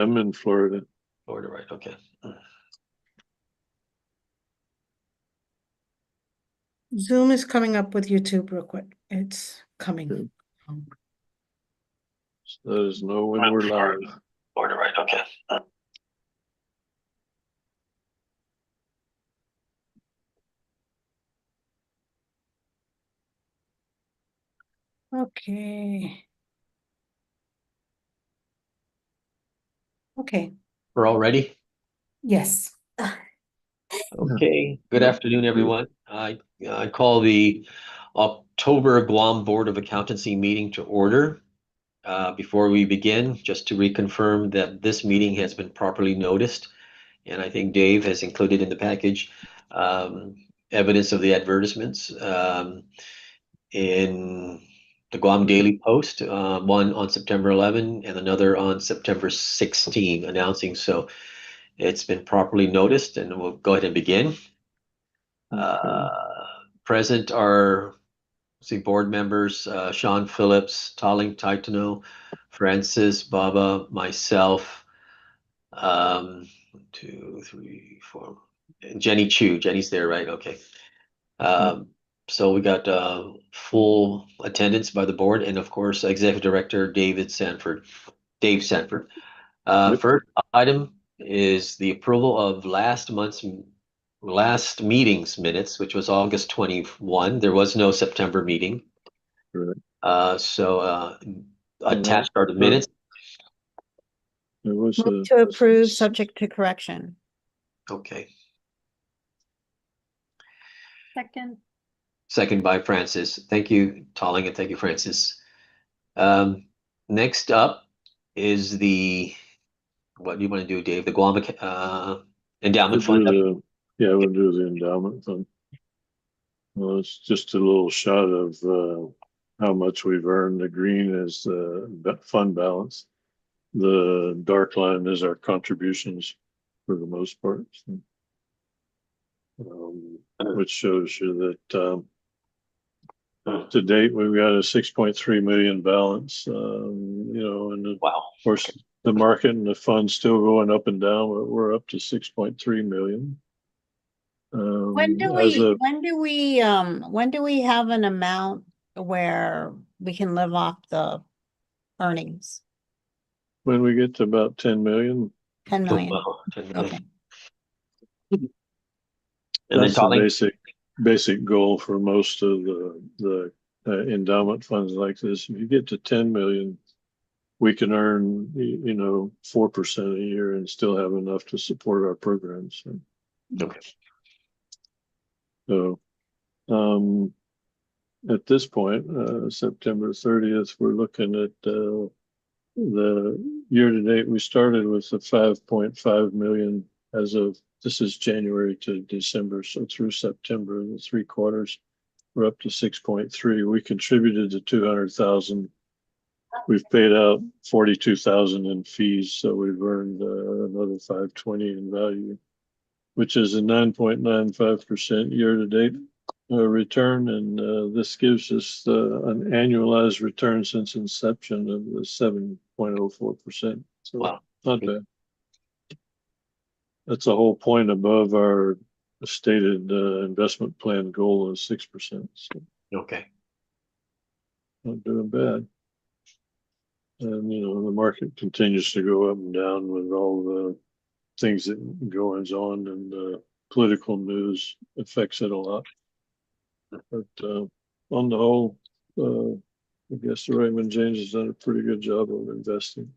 I'm in Florida. Florida, right? Okay. Zoom is coming up with YouTube real quick. It's coming. Let us know when we're live. Florida, right? Okay. Okay. Okay. We're all ready? Yes. Okay. Good afternoon, everyone. I call the October Guam Board of Accountancy meeting to order. Before we begin, just to reconfirm that this meeting has been properly noticed, and I think Dave has included in the package evidence of the advertisements in the Guam Daily Post, one on September 11 and another on September 16, announcing so it's been properly noticed, and we'll go ahead and begin. Present are board members, Sean Phillips, Taling Taitano, Francis, Baba, myself, 1, 2, 3, 4, and Jenny Chu. Jenny's there, right? Okay. So we got full attendance by the board, and of course, Executive Director Dave Sanford. First item is the approval of last meeting's minutes, which was August 21. There was no September meeting. Right. So attached are the minutes. There was Move to approve subject to correction. Okay. Second by Francis. Thank you, Talling, and thank you, Francis. Next up is what do you want to do, Dave? The Guam Endowment Fund? Yeah, we'll do the endowment fund. Well, it's just a little shot of how much we've earned. The green is the fund balance. The dark line is our contributions for the most part. Which shows you that to date we've got a 6.3 million balance. And of course the market and the fund's still going up and down, but we're up to 6.3 million. When do we have an amount where we can live off the earnings? When we get to about 10 million. 10 million. Okay. And that's the basic goal for most of the endowment funds like this. If you get to 10 million, we can earn 4% a year and still have enough to support our programs. Okay. So at this point, September 30th, we're looking at the year to date. We started with the 5.5 million as of this is January to December. So through September, the 3 quarters, we're up to 6.3. We contributed to 200,000. We've paid out 42,000 in fees. So we've earned another 520 in value, which is a 9.95% year to date return. And this gives us an annualized return since inception of the 7.04%. So not bad. That's a whole point above our stated investment plan goal of 6%. So okay. Not doing bad. And the market continues to go up and down with all the things that goes on, and political news affects it a lot. But on the whole, I guess the Raymond James has done a pretty good job of investing.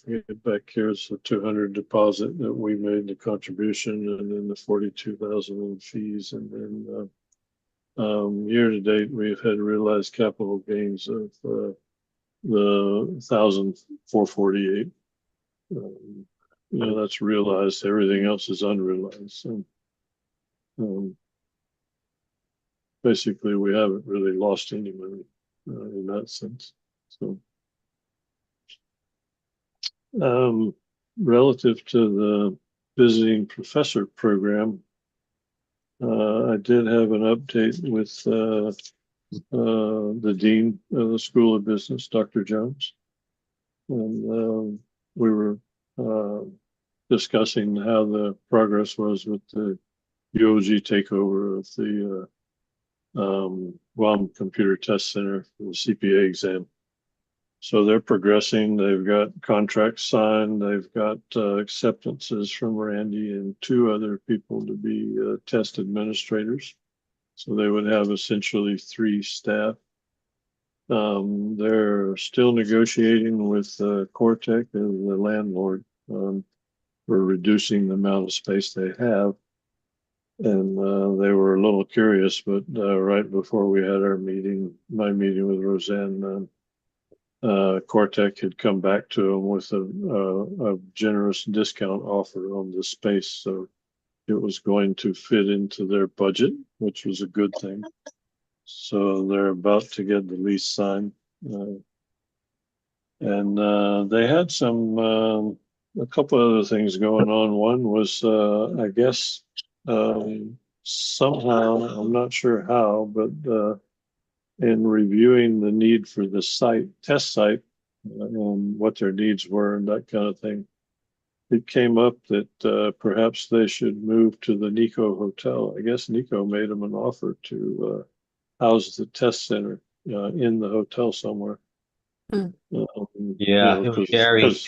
Get back here's the 200 deposit that we made the contribution, and then the 42,000 in fees, and then year to date we've had realized capital gains of the 1,448. That's realized. Everything else is unrealized. So basically, we haven't really lost any money in that sense. So. Relative to the visiting professor program, I did have an update with the dean of the School of Business, Dr. Jones. and we were discussing how the progress was with the UOG takeover of the Guam Computer Test Center for the CPA exam. So they're progressing. They've got contracts signed. They've got acceptances from Randy and two other people to be test administrators. So they would have essentially 3 staff. They're still negotiating with Cortec and the landlord for reducing the amount of space they have. And they were a little curious, but right before we had my meeting with Roseanne, Cortec had come back to them with a generous discount offer on the space. So it was going to fit into their budget, which was a good thing. So they're about to get the lease signed. And they had a couple other things going on. One was, I guess, somehow, I'm not sure how, but in reviewing the need for the test site, and what their needs were and that kind of thing, it came up that perhaps they should move to the Nico Hotel. I guess Nico made them an offer to house the test center in the hotel somewhere. Mm. Yeah, because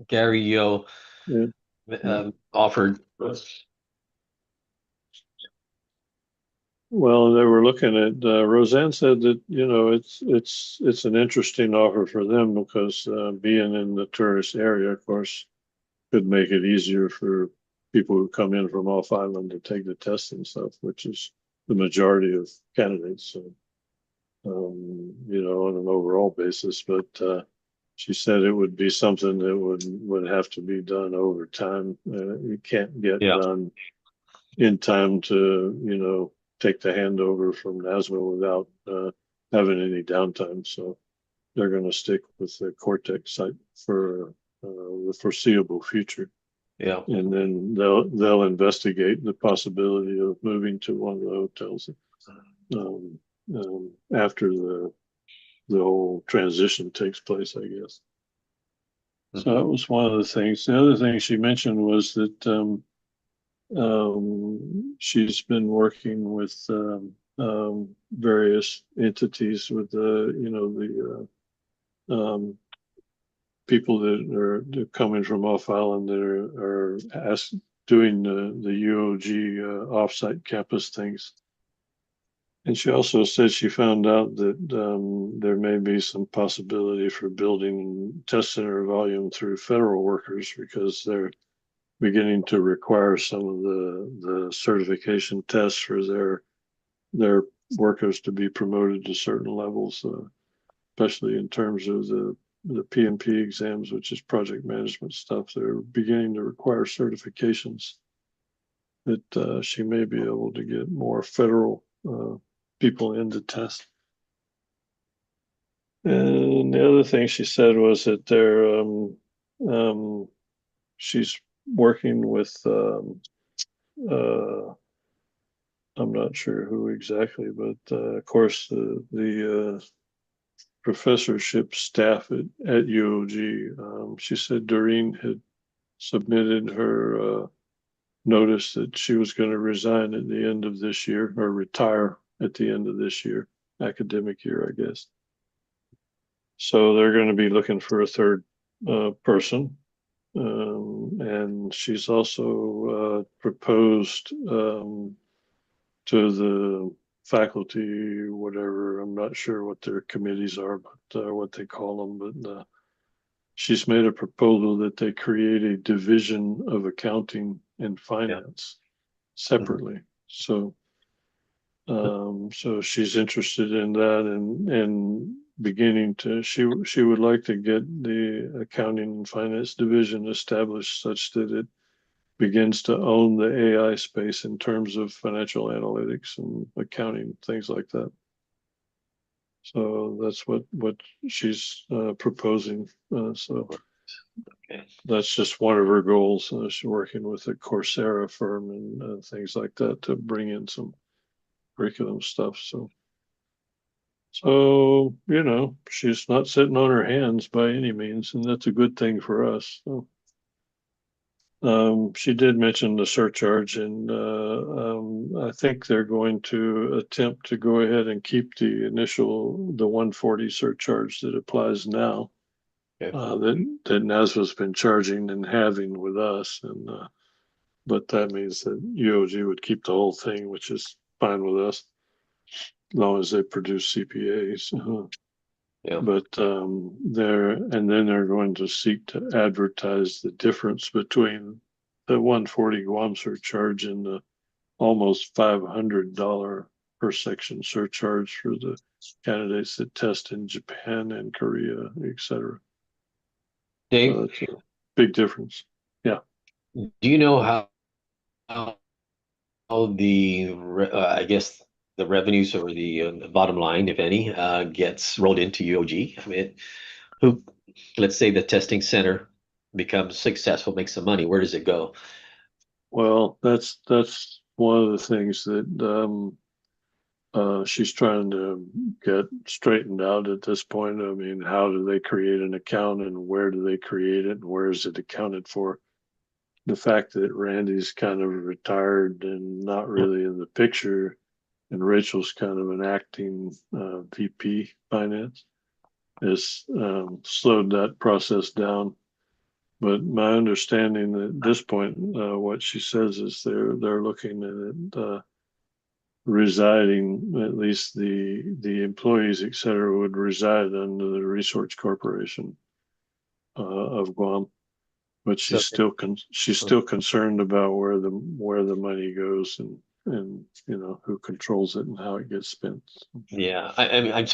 Gary Yo yeah, offered. well, they were looking at Roseanne said that it's an interesting offer for them because being in the tourist area, of course, could make it easier for people who come in from off island to take the test and stuff, which is the majority of candidates. So, on an overall basis, but she said it would be something that would have to be done over time. It can't get done in time to take the handover from NASMA without having any downtime. So they're going to stick with the Cortex site for the foreseeable future. Yeah. And then they'll investigate the possibility of moving to one of the hotels after the whole transition takes place, I guess. So that was one of the things. The other thing she mentioned was that she's been working with various entities with the people that are coming from off island that are doing the UOG offsite campus things. And she also said she found out that there may be some possibility for building test center volume through federal workers because they're beginning to require some of the certification tests for their workers to be promoted to certain levels, especially in terms of the PMP exams, which is project management stuff. They're beginning to require certifications that she may be able to get more federal people in to test. And the other thing she said was that she's working with I'm not sure who exactly, but of course the professorship staff at UOG. She said Doreen had submitted her notice that she was going to resign at the end of this year or retire at the end of this year, academic year, I guess. So they're going to be looking for a third person. And she's also proposed to the faculty, whatever, I'm not sure what their committees are, but what they call them, but she's made a proposal that they create a division of accounting and finance separately. So so she's interested in that and beginning to she would like to get the accounting and finance division established such that it begins to own the AI space in terms of financial analytics and accounting, things like that. So that's what she's proposing. So that's just one of her goals. She's working with a Coursera firm and things like that to bring in some curriculum stuff. So So, she's not sitting on her hands by any means, and that's a good thing for us. So, she did mention the surcharge, and I think they're going to attempt to go ahead and keep the 140 surcharge that applies now. Okay. That NASVA's been charging and having with us, and but that means that UOG would keep the whole thing, which is fine with us, as long as they produce CPAs. Yeah. But they're going to seek to advertise the difference between the 140 Guam surcharge and the almost $500 per section surcharge for the candidates that test in Japan and Korea, etc. Dave, So that's a big difference. Yeah. do you know how I guess the revenues or the bottom line, if any, gets rolled into UOG? I mean, who, let's say the testing center becomes successful, makes some money, where does it go? Well, that's one of the things that she's trying to get straightened out at this point. I mean, how do they create an account and where do they create it and where is it accounted for? The fact that Randy's kind of retired and not really in the picture, and Rachel's kind of an acting VP finance, has slowed that process down. But my understanding at this point, what she says is they're looking at residing, at least the employees, et cetera, would reside under the Resource Corporation of Guam. But she's still concerned about where the money goes and who controls it and how it gets spent. Yeah, I mean, I'm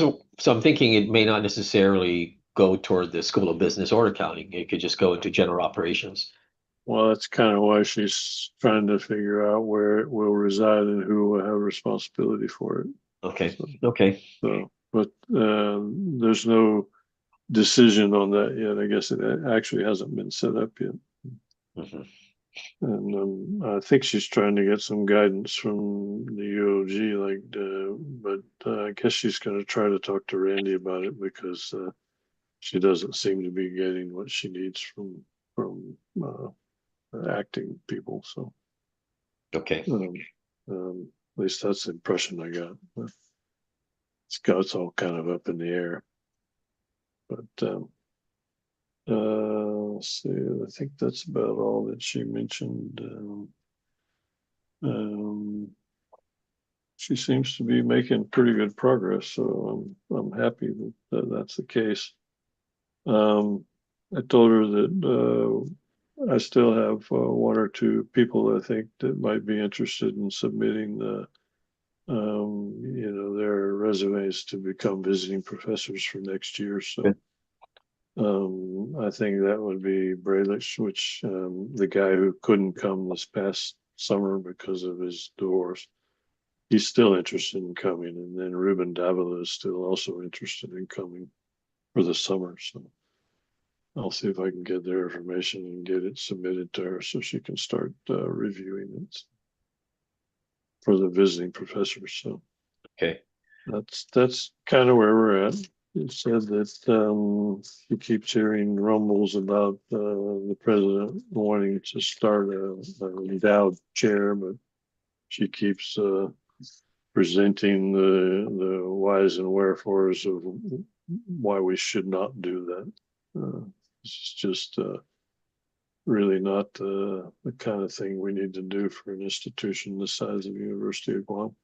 thinking it may not necessarily go toward the School of Business or accounting. It could just go into general operations. Well, that's kind of why she's trying to figure out where it will reside and who will have responsibility for it. Okay. So, Okay. but there's no decision on that yet. I guess it actually hasn't been set up yet. Mhm. And I think she's trying to get some guidance from the UOG, but I guess she's going to try to talk to Randy about it because she doesn't seem to be getting what she needs from acting people. So Okay. at least that's the impression I got. It's all kind of up in the air. But let's see, I think that's about all that she mentioned. She seems to be making pretty good progress, so I'm happy that that's the case. I told her that I still have one or two people I think that might be interested in submitting their resumes to become visiting professors for next year. So Good. I think that would be Bralich, which the guy who couldn't come this past summer because of his divorce. He's still interested in coming, and then Ruben Davila is still also interested in coming for the summer. So I'll see if I can get their information and get it submitted to her so she can start reviewing it for the visiting professors. So Okay. that's kind of where we're at. It said that she keeps hearing rumbles about the president wanting to start an endowed chair, but she keeps presenting the whys and wherefores of why we should not do that. It's just really not the kind of thing we need to do for an institution the size of the University of Guam.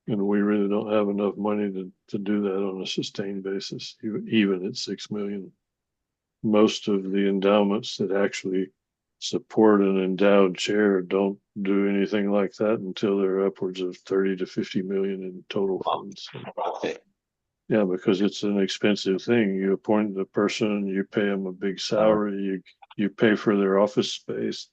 And we really don't have enough money to do that on a sustained basis, even at 6 million. Most of the endowments that actually support an endowed chair don't do anything like that until they're upwards of 30 to 50 million in total funds. Okay. Yeah, because it's an expensive thing. You appoint the person, you pay them a big salary, you pay for their office space,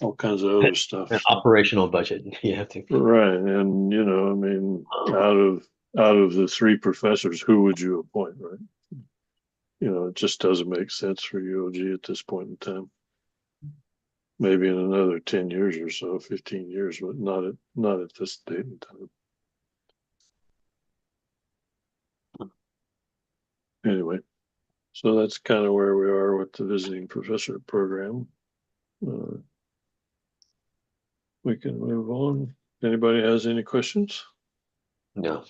all kinds of other stuff. An operational budget. You have to. Right. And I mean, out of the three professors, who would you appoint, right? It just doesn't make sense for UOG at this point in time. Maybe in another 10 years or so, 15 years, but not at this date and time. anyway, so that's kind of where we are with the visiting professor program. We can move on. Anybody has any questions? No.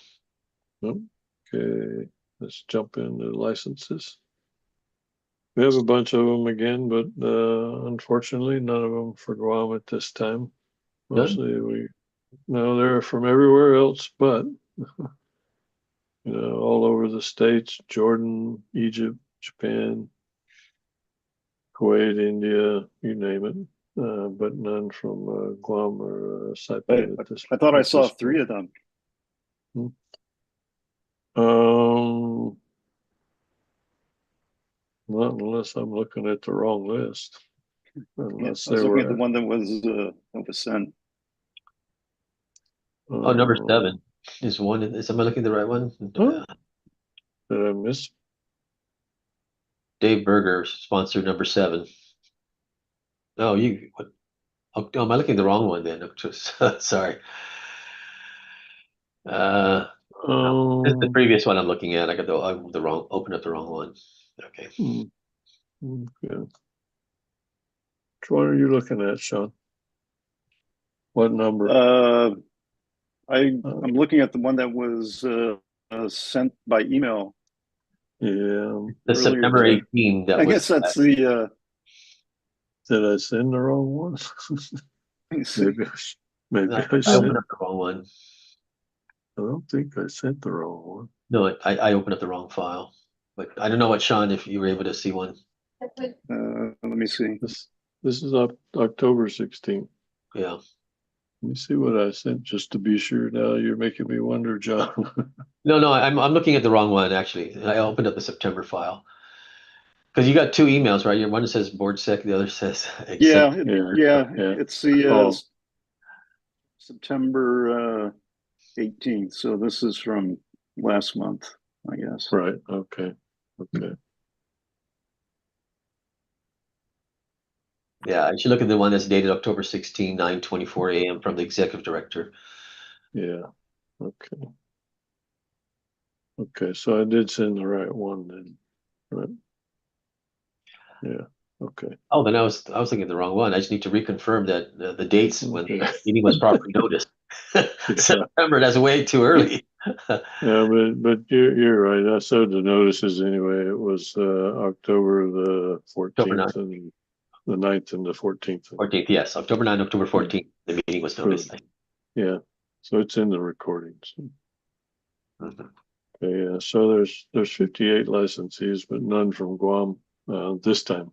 No? Okay, let's jump into licenses. We have a bunch of them again, but unfortunately, none of them for Guam at this time. Mostly they're from everywhere else, but all over the states, Jordan, Egypt, Japan, Kuwait, India, you name it. But none from Guam or Saipan at this. I thought I saw this three point. of them. Not unless I'm looking at the wrong list. Yeah, Unless I was they looking at the were. one that was sent. Oh, number 7 is one. Am I looking at the right one? Huh? Did I miss? Dave Berger sponsored number 7. No, what? Oh, am I looking at the wrong one then? Sorry. This is the previous one I'm looking at. I got the wrong, opened up the wrong one. Okay. Okay. Which one are you looking at, Sean? What number? I'm looking at the one that was sent by email. Yeah. The earlier September today. 18 that I was. guess that's the. Did I send the wrong one? Maybe I I sent. opened up the wrong one. I don't think I sent the wrong one. No, I opened up the wrong file. But I don't know what, Sean, if you were able to see one. Let me see. This is October 16th. Yeah. Let me see what I sent just to be sure. Now you're making me wonder, John. No, I'm looking at the wrong one actually. I opened up the September file. Because you got two emails, right? One says board sec, the other says Yeah, Yeah. it's the September 18th. So this is from last month, I guess. Right. Okay. Yeah, I should look at the one that's dated October 16, 9:24 a.m. from the executive director. Yeah. Okay. Okay. So I did send the right one then. Right. Yeah. Okay. Oh, then I was looking at the wrong one. I just need to reconfirm that the dates when Okay. the meeting was properly noticed. Yeah. September, that's way too early. Yeah, but you're right. I saw the notices anyway. It was October the October 9th, 14th and the 9th and the 14th. 14th, yes. October 9th, October 14th, the meeting was noticed. Yeah. So it's in the recordings. Mhm. Okay, yeah. So there's 58 licensees, but none from Guam this time.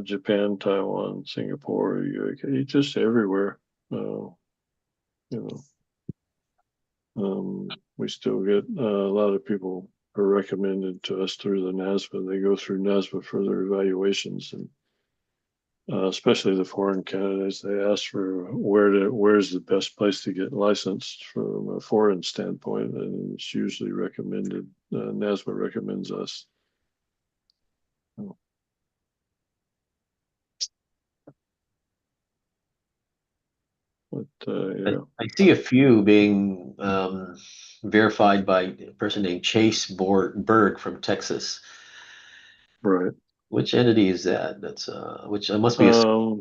Japan, Taiwan, Singapore, UK, just everywhere. We still get a lot of people are recommended to us through the NASBA. They go through NASBA for their evaluations, and especially the foreign candidates. They ask for where's the best place to get licensed from a foreign standpoint, and it's usually recommended. NASBA recommends us. But yeah. I see a few being verified by a person named Chase Berg from Texas. Right. Which entity is that? That's which must be a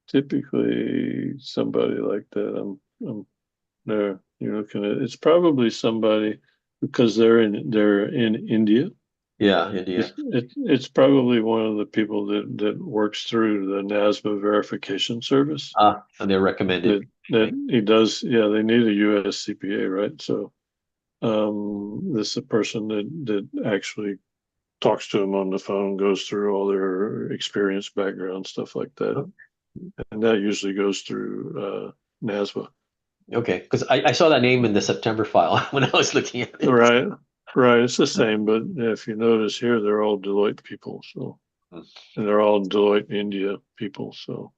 typically somebody like that. I'm there. You're looking at it's probably somebody because they're in India. yeah, India. It's probably one of the people that works through the NASBA verification service. And they're recommended. That he does. Yeah, they need a US CPA, right? So this is a person that actually talks to them on the phone, goes through all their experience, background, stuff like that. And that usually goes through NASBA. Okay, because I saw that name in the September file when I was looking at it. Right. It's the same, but if you notice here, they're all Deloitte people. So, and they're all Deloitte India people. So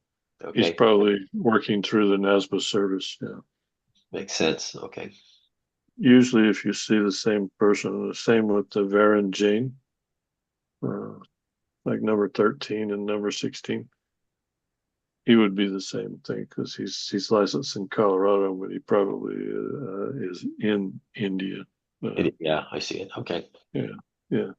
he's probably working through the NASBA service. Yeah. Makes sense. Okay. Usually if you see the same person, the same with the Varan Jane, like number 13 and number 16. he would be the same thing because he's licensed in Colorado, but he probably is in India. Yeah, I see it. Okay. Yeah.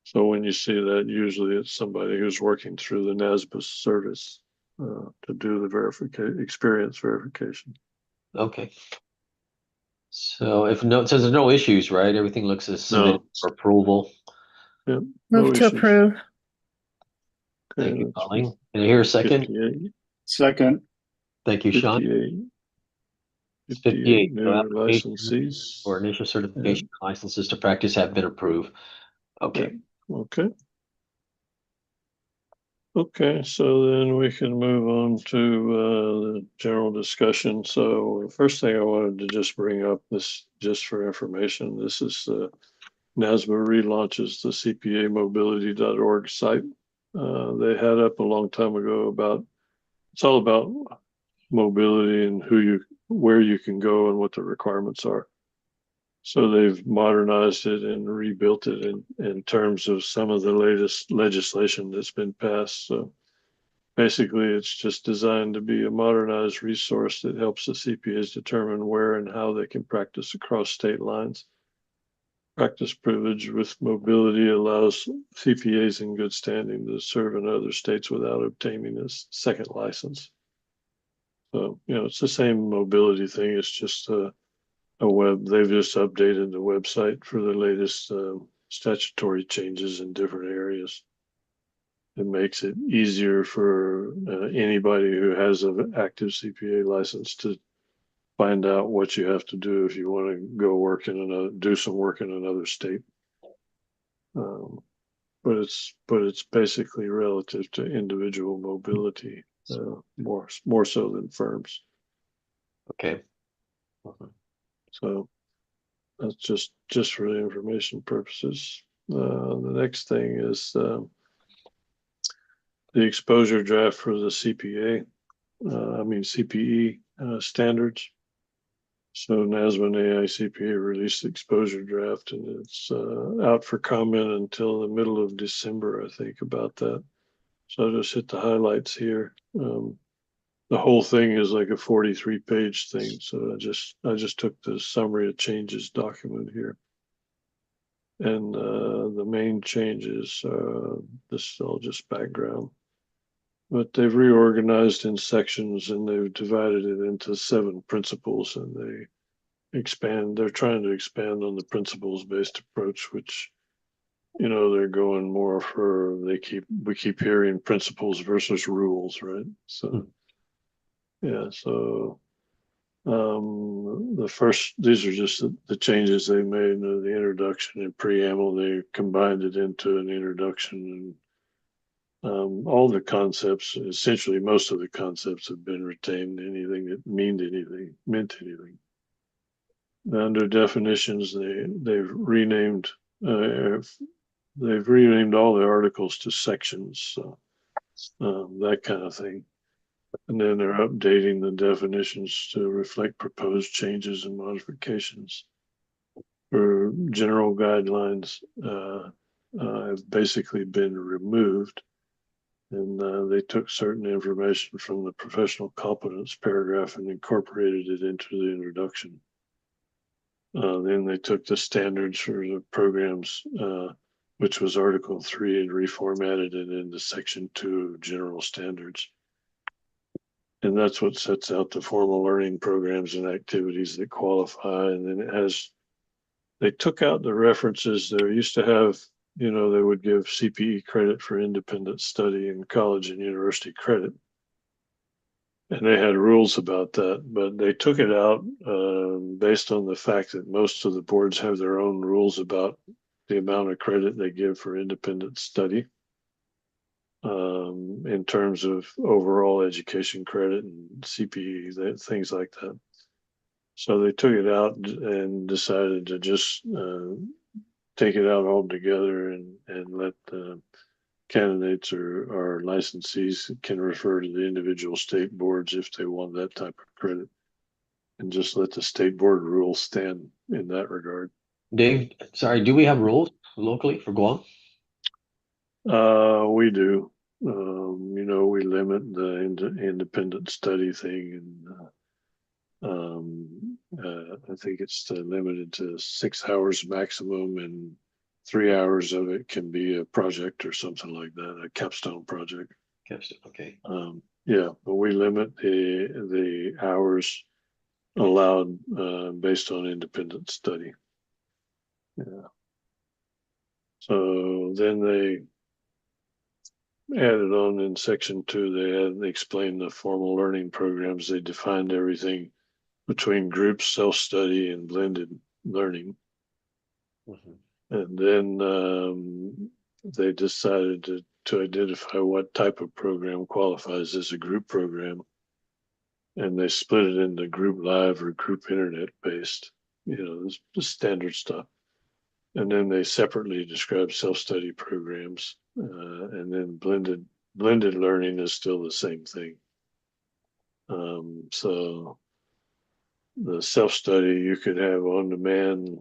So when you see that, usually it's somebody who's working through the NASBIS service to do the experience verification. Okay. So if no, it says there's no issues, right? Everything looks as submitted No. for approval. Yeah. No Move to issues. approve. Okay, Thank you, that's Colleen. Can I hear a second? 58, Second, Thank you, Sean. 58, It's 58 58. So new applications licensees. for initial certification licenses to practice have been approved. Okay. Okay. Okay, so then we can move on to the general discussion. So the first thing I wanted to just bring up this just for information. This is NASBA relaunches the CPAmobility.org site. They had up a long time ago about it's all about mobility and where you can go and what the requirements are. So they've modernized it and rebuilt it in terms of some of the latest legislation that's been passed. So basically, it's just designed to be a modernized resource that helps the CPAs determine where and how they can practice across state lines. Practice privilege with mobility allows CPAs in good standing to serve in other states without obtaining a second license. So, it's the same mobility thing. It's just they've just updated the website for the latest statutory changes in different areas. It makes it easier for anybody who has an active CPA license to find out what you have to do if you want to go do some work in another state. But it's basically relative to individual mobility, more so than firms. Okay. So that's just for the information purposes. The next thing is the exposure draft for the CPE standards. So NASBA and AICPA released the exposure draft, and it's out for comment until the middle of December, I think, about that. So I'll just hit the highlights here. The whole thing is like a 43-page thing, so I just took the summary of changes document here. And the main changes, this is all just background. But they've reorganized in sections and they've divided it into 7 principles, and they're trying to expand on the principles-based approach, which, they're going more for, we keep hearing principles versus rules, right? So, yeah, so these are just the changes they made in the introduction and preamble. They combined it into an introduction, and all the concepts, essentially most of the concepts have been retained. Anything that meant anything. Under definitions, they've renamed all the articles to sections, so, that kind of thing. And then they're updating the definitions to reflect proposed changes and modifications. For general guidelines, have basically been removed, and they took certain information from the professional competence paragraph and incorporated it into the introduction. Then they took the standards for the programs, which was Article 3, and reformatted it into Section 2 of General Standards. And that's what sets out the formal learning programs and activities that qualify. And then they took out the references. They used to have, they would give CPE credit for independent study in college and university credit. And they had rules about that, but they took it out based on the fact that most of the boards have their own rules about the amount of credit they give for independent study. In terms of overall education credit and CPE, things like that. So they took it out and decided to just take it out altogether and let candidates or licensees can refer to the individual state boards if they want that type of credit, and just let the state board rules stand in that regard. Dave, sorry, do we have rules locally for Guam? We do. We limit the independent study thing, and I think it's limited to 6 hours maximum, and 3 hours of it can be a project or something like that, a capstone project. Okay. Yeah, but we limit the hours allowed based on independent study. Yeah. So then they added on in section 2, they explained the formal learning programs. They defined everything between groups, self-study, and blended learning. Mhm. And then they decided to identify what type of program qualifies as a group program. And they split it into group live or group internet based, the standard stuff. And then they separately describe self-study programs, and then blended learning is still the same thing. So the self-study, you could have on-demand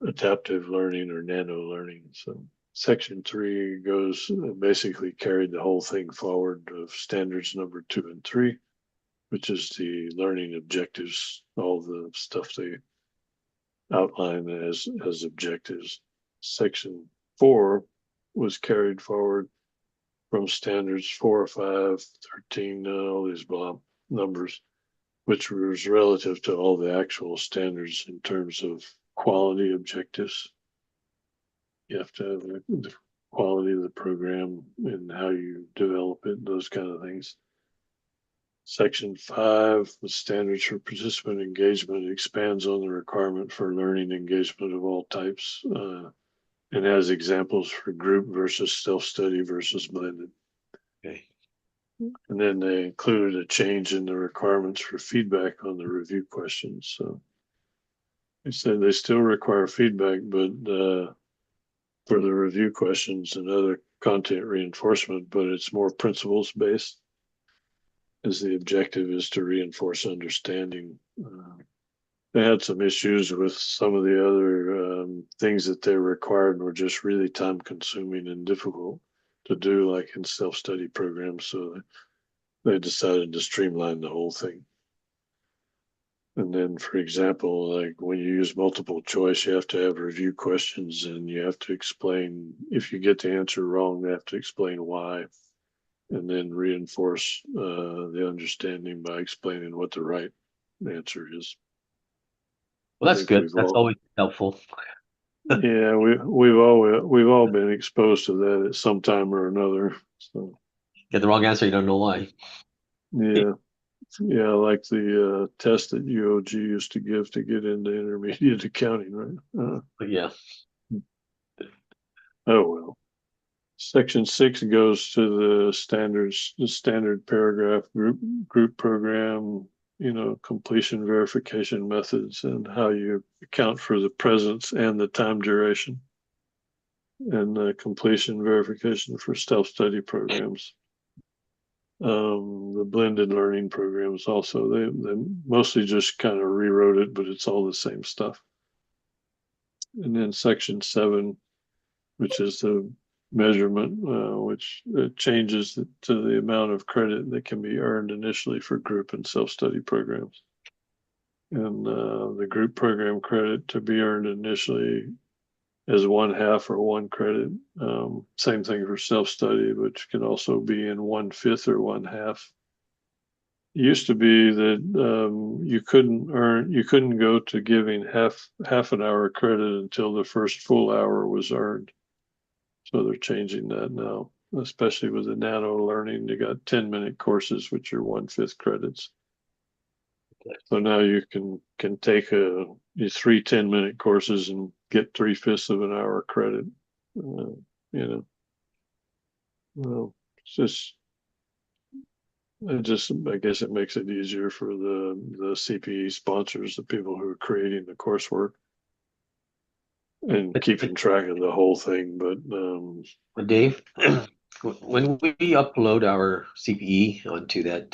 adaptive learning or nano learning. So section 3 goes basically carried the whole thing forward of standards number 2 and 3, which is the learning objectives, all the stuff they outline as objectives. Section 4 was carried forward from standards 4, 5, 13, all these blah numbers, which was relative to all the actual standards in terms of quality objectives. You have to have the quality of the program and how you develop it, those kind of things. Section 5, the standards for participant engagement, expands on the requirement for learning engagement of all types, and has examples for group versus self-study versus blended. Okay. And then they included a change in the requirements for feedback on the review questions. So they said they still require feedback, but for the review questions and other content reinforcement, but it's more principles based, as the objective is to reinforce understanding. They had some issues with some of the other things that they required were just really time consuming and difficult to do, like in self-study programs. So they decided to streamline the whole thing. And then, for example, like when you use multiple choice, you have to have review questions, and you have to explain, if you get the answer wrong, they have to explain why, and then reinforce the understanding by explaining what the right answer is. Well, I that's think good. we've That's all, always helpful. yeah, we've all been exposed to that at some time or another. So Get the wrong answer, you don't know why. yeah, yeah, like the test that UOG used to give to get into intermediate accounting, right? But yeah. Oh well. Section 6 goes to the standards, the standard paragraph group program, completion verification methods and how you account for the presence and the time duration, and completion verification for self-study programs. The blended learning programs also, they mostly just kind of rewrote it, but it's all the same stuff. And then section 7, which is the measurement, which changes to the amount of credit that can be earned initially for group and self-study programs. And the group program credit to be earned initially as 1/2 or 1 credit. Same thing for self-study, which can also be in 1/5 or 1/2. It used to be that you couldn't go to giving half an hour credit until the first full hour was earned. So they're changing that now, especially with the nano learning. You got 10-minute courses, which are 1/5 credits. So now you can take these 3 10-minute courses and get 3/5 of an hour credit. Well, it's I guess it makes it easier for the CPE sponsors, the people who are creating the coursework and keeping track of the whole thing. But Dave, when we upload our CPE onto that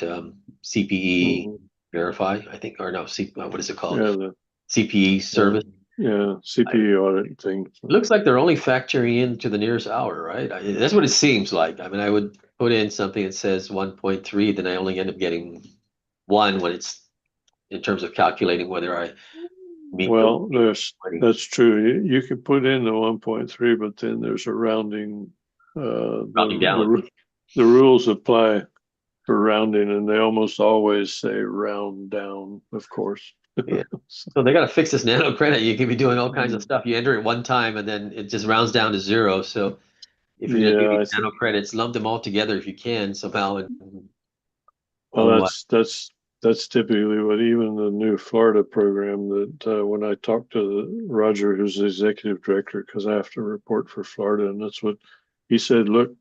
CPE Mhm. Verify, I think, or no, what is it called? Yeah, CPE service. Yeah, CPE audit thing. Looks like they're only factoring into the nearest hour, right? That's what it seems like. I mean, I would put in something that says 1.3, then I only end up getting one when it's in terms of calculating whether I meet the Well, that's true. You can put in the 1.3, but then there's a rounding. rounding down. The rules apply for rounding, and they almost always say round down, of course. Yeah. So they got to fix this nano credit. You can be doing all kinds of stuff. You enter it one time and then it just rounds down to zero. So if you're going to do Yeah, these nano credits, lump them all together if you can somehow. And well, otherwise, that's typically what even the new Florida program that when I talked to Roger, who's the executive director, because I have to report for Florida, and that's what he said. Look,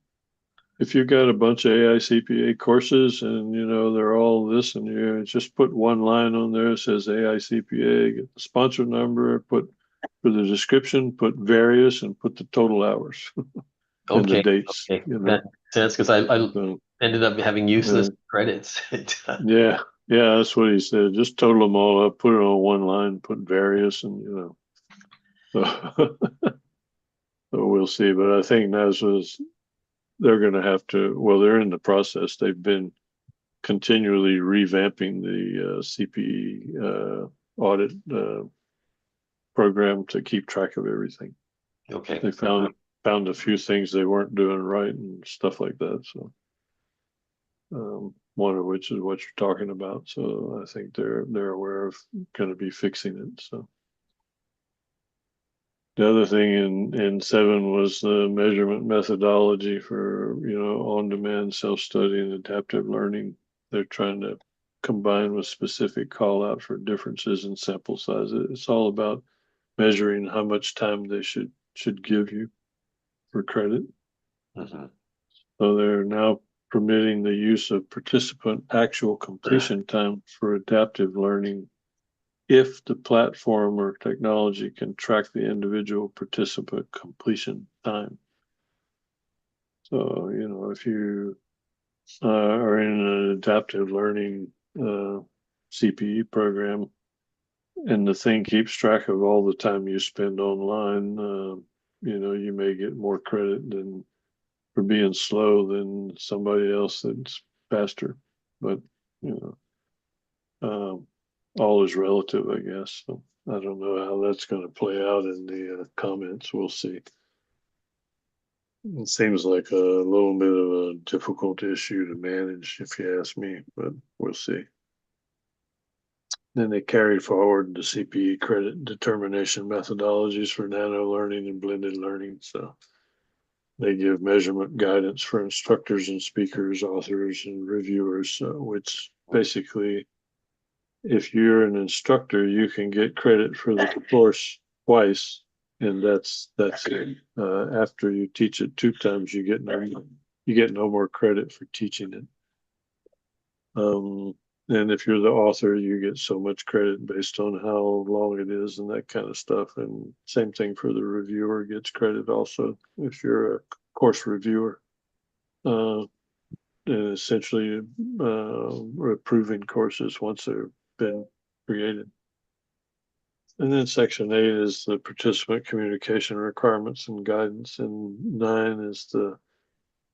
if you've got a bunch of AICPA courses and they're all this, and you just put one line on there that says AICPA, get the sponsor number, put for the description, put various, and put the total hours and the okay. dates. Okay. That makes sense because I So, ended up having useless credits. yeah, yeah, that's what he said. Just total them all up, put it on one line, put various, and so, so we'll see. But I think they're going to have to. Well, they're in the process. They've been continually revamping the CPE audit program to keep track of everything. Okay. They found a few things they weren't doing right and stuff like that. So one of which is what you're talking about. So I think they're aware of going to be fixing it. So the other thing in 7 was the measurement methodology for on-demand self-study and adaptive learning. They're trying to combine with specific call out for differences in sample size. It's all about measuring how much time they should give you for credit. Mhm. So they're now permitting the use of participant actual completion time for adaptive learning if the platform or technology can track the individual participant completion time. So, if you are in an adaptive learning CPE program and the thing keeps track of all the time you spend online, you may get more credit than for being slow than somebody else that's faster. But, all is relative, I guess. So I don't know how that's going to play out in the comments. We'll see. It seems like a little bit of a difficult issue to manage, if you ask me, but we'll see. Then they carried forward the CPE credit determination methodologies for nano learning and blended learning. So they give measurement guidance for instructors and speakers, authors, and reviewers, which basically, if you're an instructor, you can get credit for the course twice, and that's it. After you teach it 2 times, you get no more credit for teaching it. And if you're the author, you get so much credit based on how long it is and that kind of stuff. And same thing for the reviewer gets credit also if you're a course reviewer. And essentially approving courses once they've been created. And then section 8 is the participant communication requirements and guidance, and 9 is the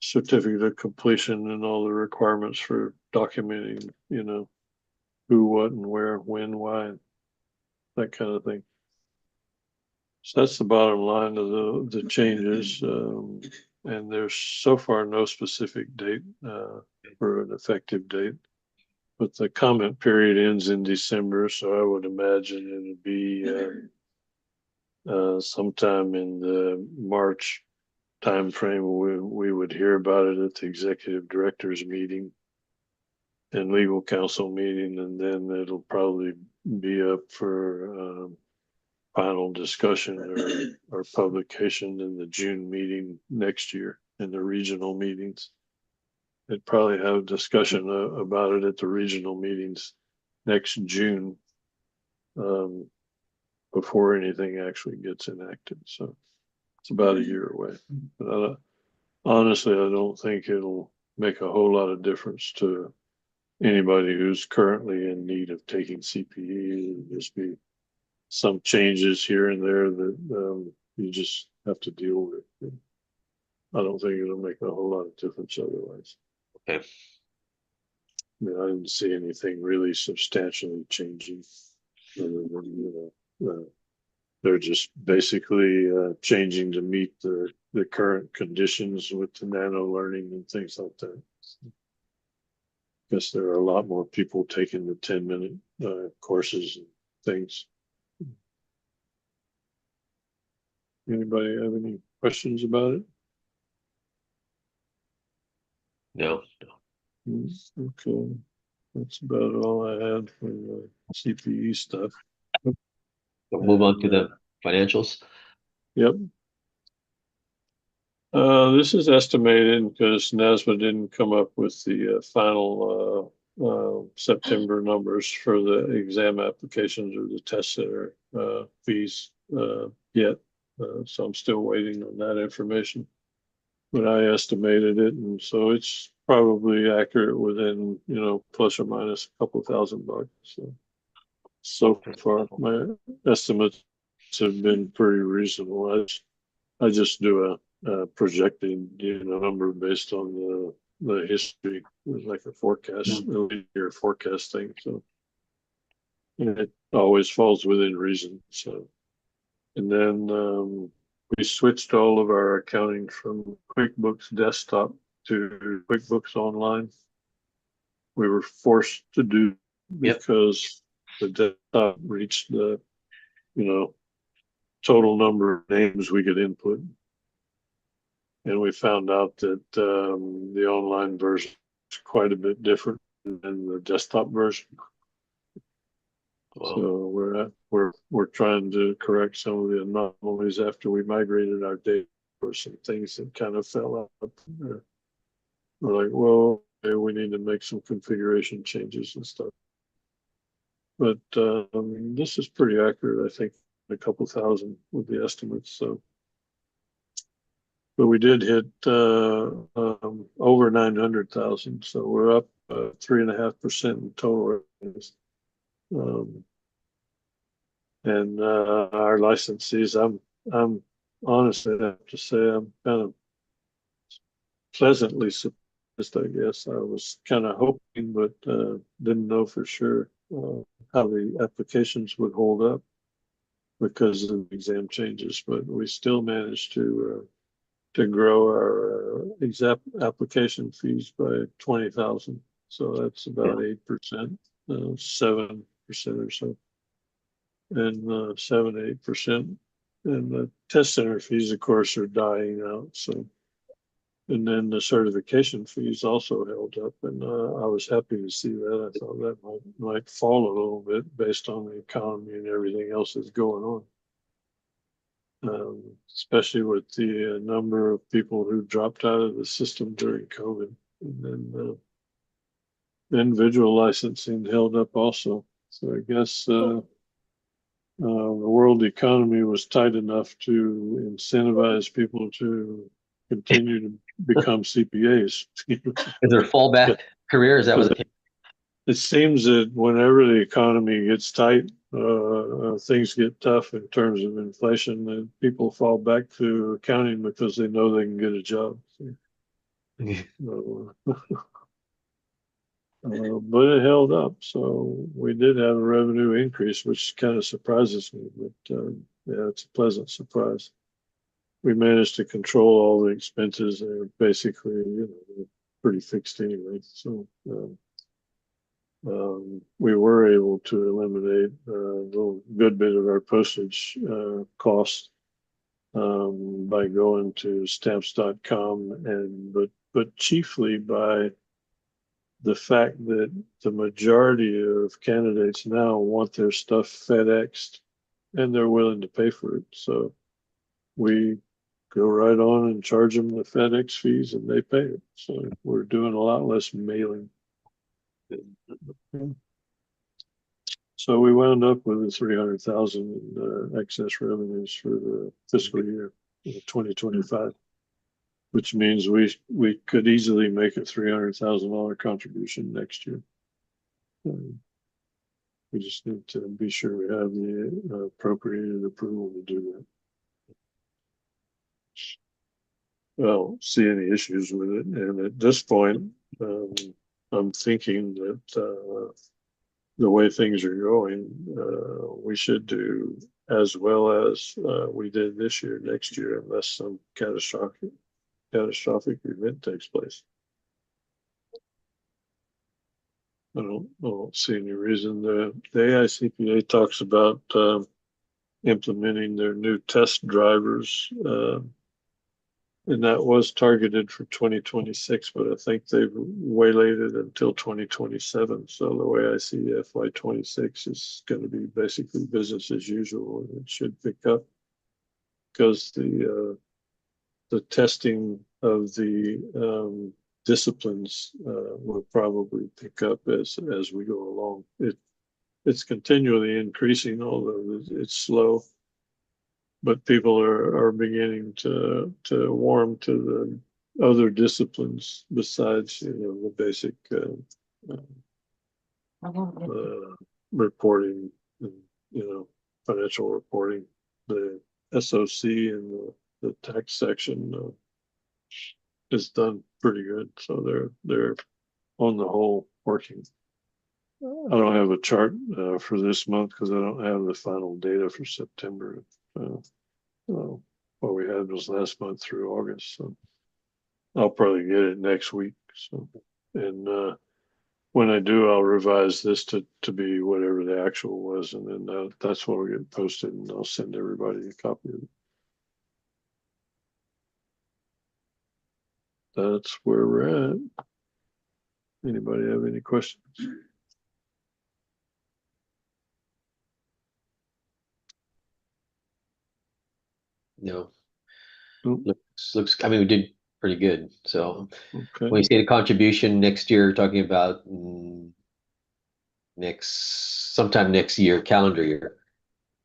certificate of completion and all the requirements for documenting, who, what, and where, when, why, that kind of thing. So that's the bottom line of the changes. And there's so far no specific date for an effective date. But the comment period ends in December, so I would imagine it'll be sometime in the March timeframe. We would hear about it at the executive directors meeting and legal counsel meeting, and then it'll probably be up for final discussion or publication in the June meeting next year in the regional meetings. They'd probably have discussion about it at the regional meetings next June before anything actually gets enacted. So it's about a year away. But honestly, I don't think it'll make a whole lot of difference to anybody who's currently in need of taking CPE. It'll just be some changes here and there that you just have to deal with. I don't think it'll make a whole lot of difference otherwise. Okay. I mean, I didn't see anything really substantially changing. Other than, they're just basically changing to meet the current conditions with the nano learning and things like that. Guess there are a lot more people taking the 10-minute courses and things. Anybody have any questions about it? No. Okay, that's about all I had for the CPE stuff. We'll move on to the financials. Yep. This is estimated because NASBA didn't come up with the final September numbers for the exam applications or the test center fees yet. So I'm still waiting on that information. But I estimated it, and so it's probably accurate within, plus or minus a couple $1,000. So far, my estimates have been pretty reasonable. I just do a projected, number based on the history. It's like a forecast, a linear forecast thing. So, and it always falls within reason. So, and then we switched all of our accounting from QuickBooks Desktop to QuickBooks Online. We were forced to do because the desktop reached the, total number of names we could input. And we found out that the online version is quite a bit different than the desktop version. Wow. So we're trying to correct some of the anomalies after we migrated our data for some things that kind of fell out there. We're like, well, okay, we need to make some configuration changes and stuff. But this is pretty accurate, I think, a couple thousand with the estimates. So, but we did hit over 900,000, so we're up 3.5% in total revenues. And our licensees, I'm honestly, I have to say, I'm kind of pleasantly surprised. I guess I was kind of hoping, but didn't know for sure how the applications would hold up because of the exam changes. But we still managed to grow our exam application fees by 20,000. So that's about 8%, 7% or so, and 7-8%. And the test center fees, of course, are dying out. So, and then the certification fees also held up, and I was happy to see that. I thought that might fall a little bit based on the economy and everything else that's going on. Especially with the number of people who dropped out of the system during COVID. And then the individual licensing held up also. So I guess the world economy was tight enough to incentivize people to continue to become CPAs. Is there a fallback career? Is that what it seems that whenever the economy gets tight, things get tough in terms of inflation, and people fall back to accounting because they know they can get a job. But it held up, so we did have a revenue increase, which kind of surprises me. But yeah, it's a pleasant surprise. We managed to control all the expenses. They're basically, pretty fixed anyway. So. We were able to eliminate a little good bit of our postage costs by going to stamps.com, but chiefly by the fact that the majority of candidates now want their stuff FedExed and they're willing to pay for it. So we go right on and charge them the FedEx fees and they pay it. So we're doing a lot less mailing. So we wound up with the 300,000 in excess revenues for the fiscal year 2025, which means we could easily make a $300,000 contribution next year. We just need to be sure we have the appropriated approval to do that. I don't see any issues with it, and at this point, I'm thinking that the way things are going, we should do as well as we did this year, next year, unless some catastrophic event takes place. I don't see any reason. The AICPA talks about implementing their new test drivers, and that was targeted for 2026, but I think they've waylaid it until 2027. So the way I see FY26 is going to be basically business as usual, and it should pick up because the testing of the disciplines will probably pick up as we go along. It's continually increasing, although it's slow. But people are beginning to warm to the other disciplines besides, the basic reporting and, financial reporting. The SOC and the tax section is done pretty good. So they're on the whole working. I don't have a chart for this month because I don't have the final data for September. What we had was last month through August, so I'll probably get it next week. So, and when I do, I'll revise this to be whatever the actual was, and then that's what will get posted, and I'll send everybody a copy of it. That's where we're at. Anybody have any questions? No. Nope. Looks. I mean, we did pretty good. So Okay. when you say the contribution next year, you're talking about sometime next year, calendar year.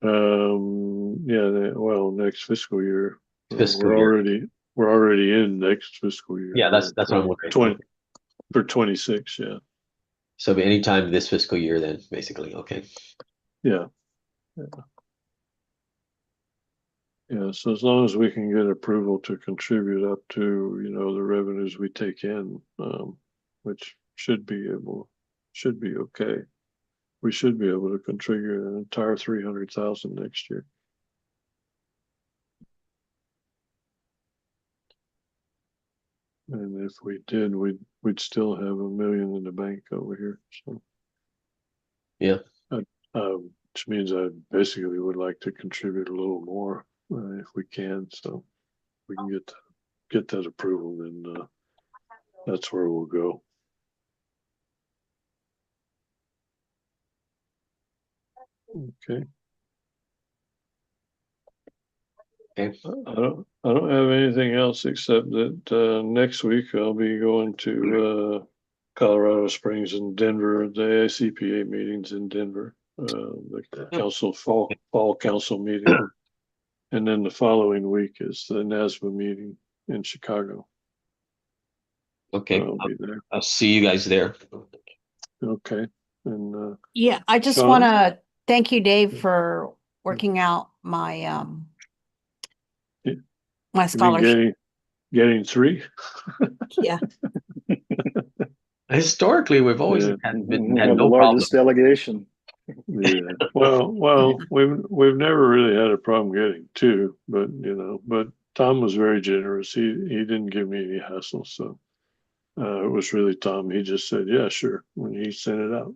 Yeah. Well, next fiscal year. Fiscal we're year. already in next fiscal year. Yeah, that's what I'm wondering. 20 for 26. Yeah. So anytime this fiscal year, then basically, okay. Yeah. Yeah, so as long as we can get approval to contribute up to, the revenues we take in, which should be okay. We should be able to contribute an entire 300,000 next year. And if we did, we'd still have $1 million in the bank over here. So yeah, which means I basically would like to contribute a little more if we can. So we can get that approval, then that's where we'll go. Okay. okay. I don't have anything else except that next week I'll be going to Colorado Springs and Denver. The AICPA meetings in Denver, the council fall council meeting, and then the following week is the NASBA meeting in Chicago. Okay, I'll be there. I'll see you guys there. Okay, and Yeah, I just Sean? want to thank you, Dave, for working out my Yeah. my you mean scholarship. getting 3. Yeah. Historically, we've always Yeah. had We no have the largest problem. delegation. Yeah. Well, we've never really had a problem getting 2, but Tom was very generous. He didn't give me any hassle, so it was really Tom. He just said, "Yeah, sure," when he sent it out.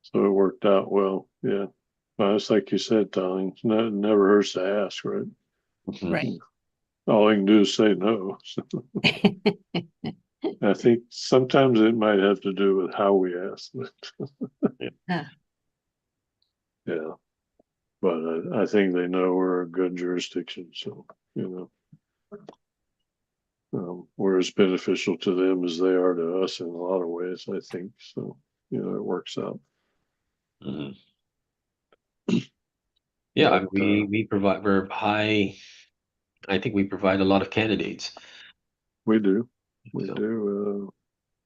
So it worked out well. Yeah. Well, it's like you said, Tom. It never hurts to ask, right? Mhm. Right. All I can do is say no. So I think sometimes it might have to do with how we ask. Yeah. Yeah. But I think they know we're a good jurisdiction, so we're as beneficial to them as they are to us in a lot of ways. I think so. It works out. Mhm. Yeah, But, we provide. We're high. I think we provide a lot of candidates. we do. We So. do.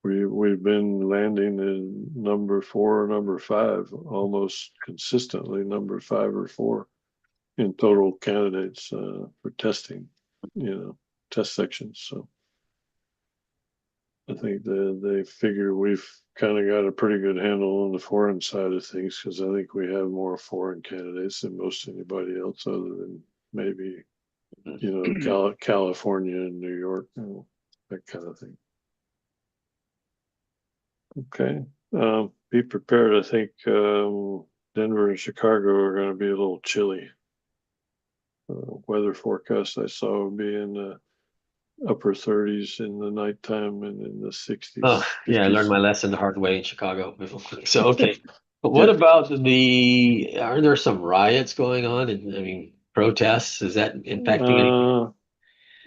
we've been landing in number 4 or number 5, almost consistently number 5 or 4 in total candidates for testing, test sections. So I think they figure we've kind of got a pretty good handle on the foreign side of things, because I think we have more foreign candidates than most anybody else, other than maybe, California and New York, that kind of thing. Okay. Be prepared. I think Denver and Chicago are going to be a little chilly. Weather forecast I saw would be in the upper 30s in the nighttime and in the 60s. Oh, yeah, I 50s. learned my lesson the hard way in Chicago. So, okay. But what about are there some riots going on? And I mean, protests? Is that impacting anything?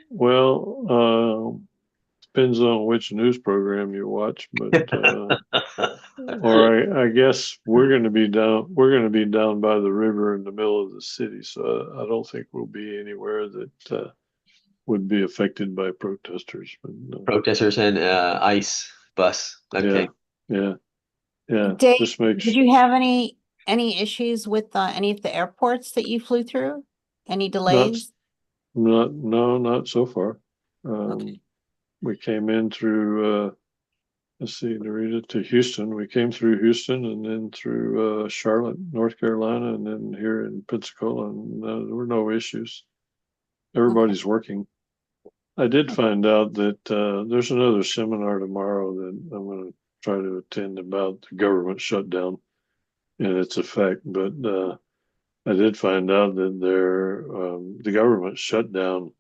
Well, depends on which news program you watch, but or I guess we're going to be down. We're going to be down by the river in the middle of the city, so I don't think we'll be anywhere that would be affected by protesters. But, Protesters and ICE bus. Okay. yeah. Dave, Just makes did you have any issues with any of the airports that you flew through? Any delays? not so far. Okay. We came in through. Let's see, Narita, to Houston. We came through Houston and then through Charlotte, North Carolina, and then here in Pensacola, and there were no issues. Everybody's working. I did find out that there's another seminar tomorrow that I'm going to try to attend about the government shutdown and its effect. But I did find out that the government shutdown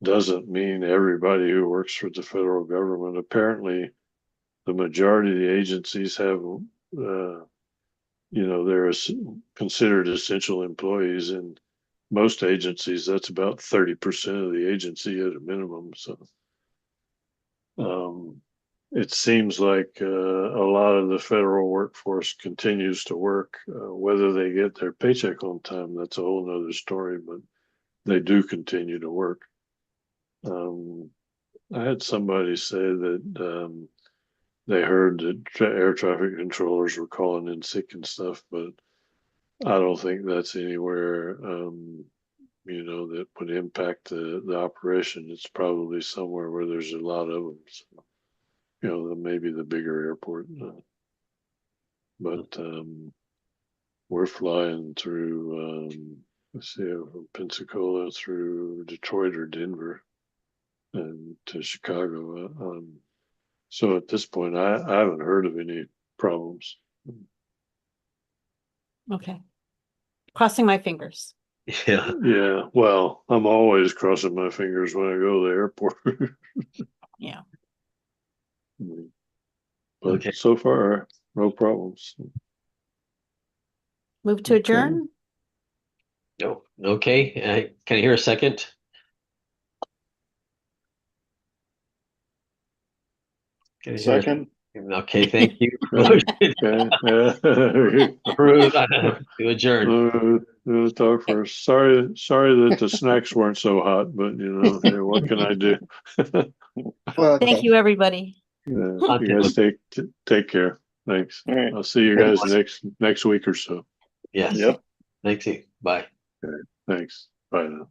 doesn't mean everybody who works for the federal government. Apparently, the majority of the agencies have, they're considered essential employees, and most agencies, that's about 30% of the agency at a minimum. So it seems like a lot of the federal workforce continues to work. Whether they get their paycheck on time, that's a whole nother story, but they do continue to work. I had somebody say that they heard that air traffic controllers were calling in sick and stuff, but I don't think that's anywhere, that would impact the operation. It's probably somewhere where there's a lot of them. So, maybe the bigger airport. But we're flying through, let's see, from Pensacola through Detroit or Denver and to Chicago. So at this point, I haven't heard of any problems. Okay. Crossing my fingers. Yeah. Yeah. Well, I'm always crossing my fingers when I go to the airport. Yeah. But Okay. so far, no problems. Move to Okay. adjourn? No. Okay. Can I hear a second? Can I hear a Second. Okay, thank you. Okay. Approved to adjourn. We'll talk first. Sorry that the snacks weren't so hot, but hey, what can I do? Well, Thank you, everybody. Yeah, you guys take care. Thanks. all right. I'll see you guys next week or so. Yes. Yep. Thank you. Bye. Okay. Thanks. Bye now.